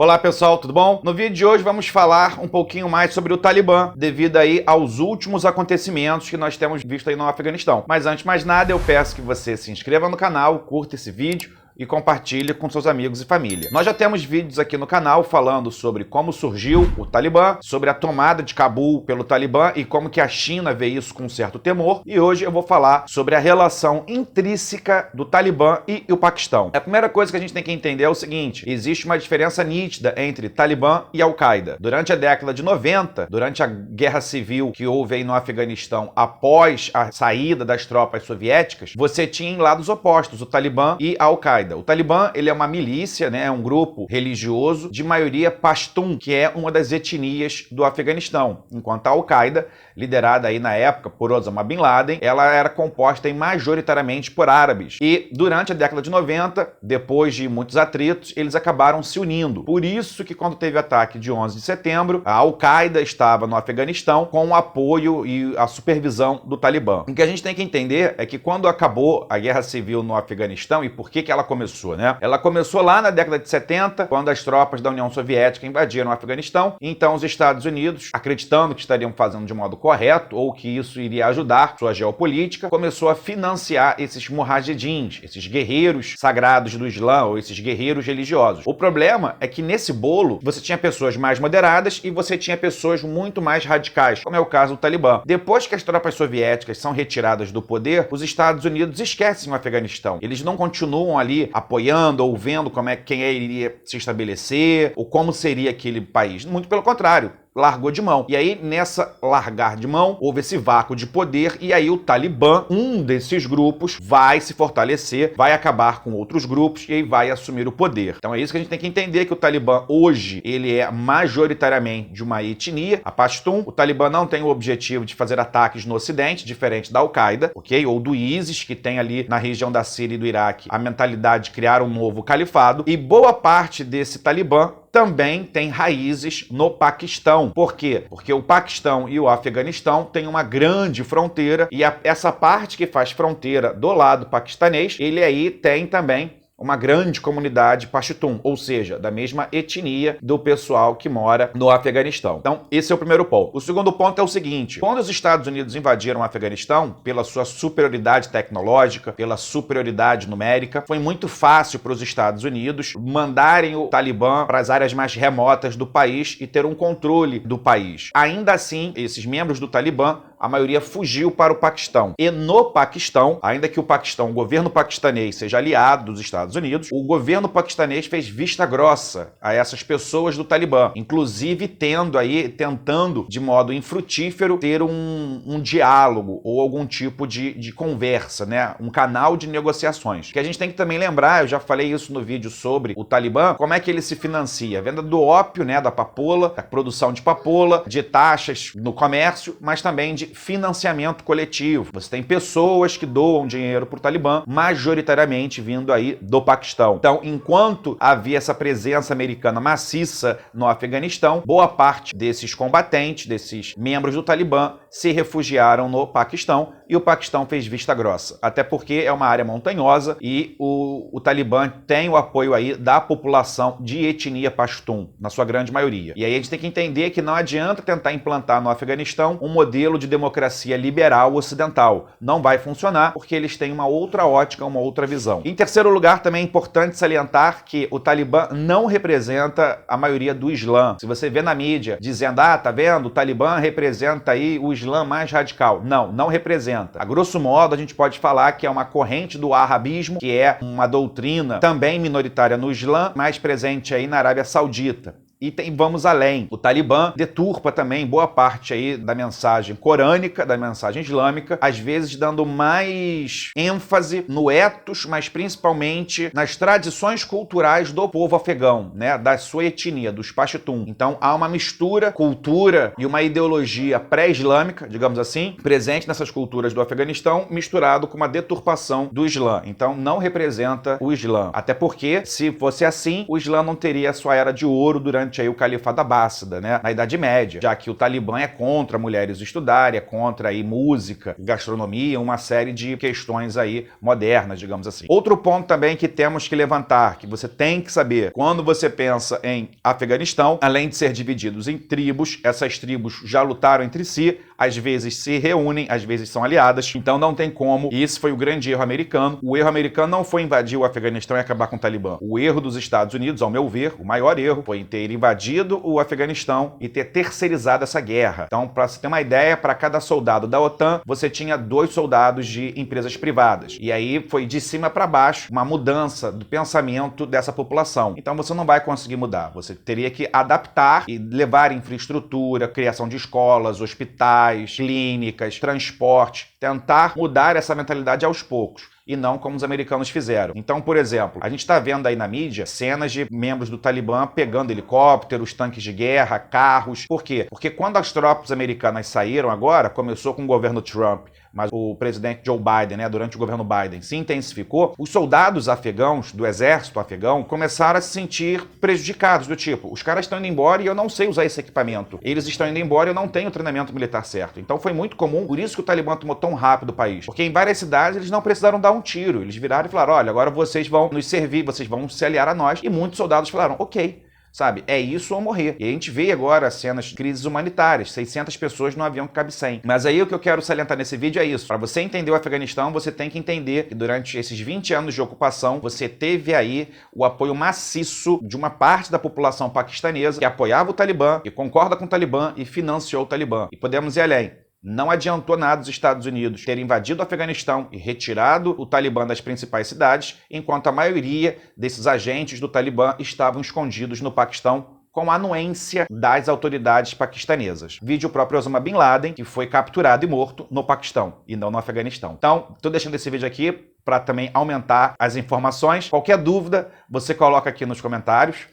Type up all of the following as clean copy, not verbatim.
Olá pessoal, tudo bom? No vídeo de hoje vamos falar um pouquinho mais sobre o Talibã, devido aí aos últimos acontecimentos que nós temos visto aí no Afeganistão. Mas antes de mais nada, eu peço que você se inscreva no canal, curta esse vídeo e compartilhe com seus amigos e família. Nós já temos vídeos aqui no canal falando sobre como surgiu o Talibã, sobre a tomada de Cabul pelo Talibã e como que a China vê isso com certo temor. E hoje eu vou falar sobre a relação intrínseca do Talibã e o Paquistão. A primeira coisa que a gente tem que entender é o seguinte: existe uma diferença nítida entre Talibã e Al-Qaeda. Durante a década de 90, durante a guerra civil que houve aí no Afeganistão após a saída das tropas soviéticas, você tinha em lados opostos o Talibã e a Al-Qaeda. O Talibã, ele é uma milícia, né, é um grupo religioso de maioria pashtun, que é uma das etnias do Afeganistão, enquanto a Al-Qaeda, liderada aí na época por Osama Bin Laden, ela era composta majoritariamente por árabes. E durante a década de 90, depois de muitos atritos, eles acabaram se unindo. Por isso que quando teve o ataque de 11 de setembro, a Al-Qaeda estava no Afeganistão com o apoio e a supervisão do Talibã. O que a gente tem que entender é que quando acabou a guerra civil no Afeganistão, e por que ela começou, né? Ela começou lá na década de 70, quando as tropas da União Soviética invadiram o Afeganistão. Então os Estados Unidos, acreditando que estariam fazendo de modo correto ou que isso iria ajudar sua geopolítica, começou a financiar esses mujahedins, esses guerreiros sagrados do Islã ou esses guerreiros religiosos. O problema é que nesse bolo você tinha pessoas mais moderadas e você tinha pessoas muito mais radicais, como é o caso do Talibã. Depois que as tropas soviéticas são retiradas do poder, os Estados Unidos esquecem o Afeganistão. Eles não continuam ali apoiando ou vendo quem iria se estabelecer ou como seria aquele país. Muito pelo contrário, largou de mão. E aí, nessa largar de mão, houve esse vácuo de poder e aí o Talibã, um desses grupos, vai se fortalecer, vai acabar com outros grupos e aí vai assumir o poder. Então é isso que a gente tem que entender, que o Talibã hoje, ele é majoritariamente de uma etnia, a Pashtun. O Talibã não tem o objetivo de fazer ataques no Ocidente, diferente da Al-Qaeda, ok? Ou do ISIS, que tem ali na região da Síria e do Iraque a mentalidade de criar um novo califado. E boa parte desse Talibã também tem raízes no Paquistão. Por quê? Porque o Paquistão e o Afeganistão têm uma grande fronteira e essa parte que faz fronteira do lado paquistanês, ele aí tem também uma grande comunidade pashtun, ou seja, da mesma etnia do pessoal que mora no Afeganistão. Então, esse é o primeiro ponto. O segundo ponto é o seguinte: quando os Estados Unidos invadiram o Afeganistão, pela sua superioridade tecnológica, pela superioridade numérica, foi muito fácil para os Estados Unidos mandarem o Talibã para as áreas mais remotas do país e ter um controle do país. Ainda assim, esses membros do Talibã, a maioria fugiu para o Paquistão. E no Paquistão, ainda que o Paquistão, o governo paquistanês, seja aliado dos Estados Unidos, o governo paquistanês fez vista grossa a essas pessoas do Talibã, inclusive tentando de modo infrutífero ter um diálogo ou algum tipo de conversa, né? Um canal de negociações. Que a gente tem que também lembrar, eu já falei isso no vídeo sobre o Talibã, como é que ele se financia? A venda do ópio, né, da papoula, a produção de papoula, de taxas no comércio, mas também de financiamento coletivo. Você tem pessoas que doam dinheiro para o Talibã, majoritariamente vindo aí do Paquistão. Então, enquanto havia essa presença americana maciça no Afeganistão, boa parte desses combatentes, desses membros do Talibã, se refugiaram no Paquistão e o Paquistão fez vista grossa. Até porque é uma área montanhosa e o Talibã tem o apoio aí da população de etnia pashtun, na sua grande maioria. E aí a gente tem que entender que não adianta tentar implantar no Afeganistão um modelo de democracia liberal ocidental. Não vai funcionar porque eles têm uma outra ótica, uma outra visão. Em terceiro lugar, também é importante salientar que o Talibã não representa a maioria do Islã. Se você vê na mídia dizendo, tá vendo, o Talibã representa aí o Islã mais radical. Não, não representa. A grosso modo, a gente pode falar que é uma corrente do arabismo, que é uma doutrina também minoritária no Islã, mais presente aí na Arábia Saudita. E vamos além. O Talibã deturpa também boa parte aí da mensagem corânica, da mensagem islâmica, às vezes dando mais ênfase no ethos, mas principalmente nas tradições culturais do povo afegão, né, da sua etnia, dos pashtun. Então há uma mistura, cultura e uma ideologia pré-islâmica, digamos assim, presente nessas culturas do Afeganistão, misturado com uma deturpação do Islã. Então não representa o Islã. Até porque, se fosse assim, o Islã não teria a sua era de ouro durante durante aí o Califado Abássida, né, na Idade Média, já que o Talibã é contra mulheres estudarem, é contra aí música, gastronomia, uma série de questões aí modernas, digamos assim. Outro ponto também que temos que levantar, que você tem que saber, quando você pensa em Afeganistão, além de ser divididos em tribos, essas tribos já lutaram entre si, às vezes se reúnem, às vezes são aliadas, então não tem como, e esse foi o grande erro americano. O erro americano não foi invadir o Afeganistão e acabar com o Talibã. O erro dos Estados Unidos, ao meu ver, o maior erro, foi ter invadido o Afeganistão e ter terceirizado essa guerra. Então, para você ter uma ideia, para cada soldado da OTAN, você tinha 2 soldados de empresas privadas. E aí foi de cima para baixo uma mudança do pensamento dessa população. Então você não vai conseguir mudar. Você teria que adaptar e levar infraestrutura, criação de escolas, hospitais, clínicas, transporte, tentar mudar essa mentalidade aos poucos. E não como os americanos fizeram. Então, por exemplo, a gente está vendo aí na mídia cenas de membros do Talibã pegando helicópteros, tanques de guerra, carros. Por quê? Porque quando as tropas americanas saíram agora, começou com o governo Trump, mas o presidente Joe Biden, né, durante o governo Biden, se intensificou, os soldados afegãos, do exército afegão, começaram a se sentir prejudicados, do tipo, os caras estão indo embora e eu não sei usar esse equipamento. Eles estão indo embora e eu não tenho o treinamento militar certo. Então foi muito comum, por isso que o Talibã tomou tão rápido o país. Porque em várias cidades eles não precisaram dar um tiro. Eles viraram e falaram, olha, agora vocês vão nos servir, vocês vão se aliar a nós. E muitos soldados falaram, ok. Sabe, é isso ou morrer. E a gente vê agora cenas de crises humanitárias, 600 pessoas num avião que cabe 100. Mas aí o que eu quero salientar nesse vídeo é isso. Para você entender o Afeganistão, você tem que entender que durante esses 20 anos de ocupação, você teve aí o apoio maciço de uma parte da população paquistanesa que apoiava o Talibã, que concorda com o Talibã e financiou o Talibã. E podemos ir além. Não adiantou nada os Estados Unidos ter invadido o Afeganistão e retirado o Talibã das principais cidades, enquanto a maioria desses agentes do Talibã estavam escondidos no Paquistão com a anuência das autoridades paquistanesas. Vídeo o próprio Osama Bin Laden, que foi capturado e morto no Paquistão e não no Afeganistão. Então, estou deixando esse vídeo aqui para também aumentar as informações. Qualquer dúvida, você coloca aqui nos comentários.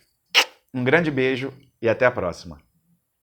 Um grande beijo e até a próxima.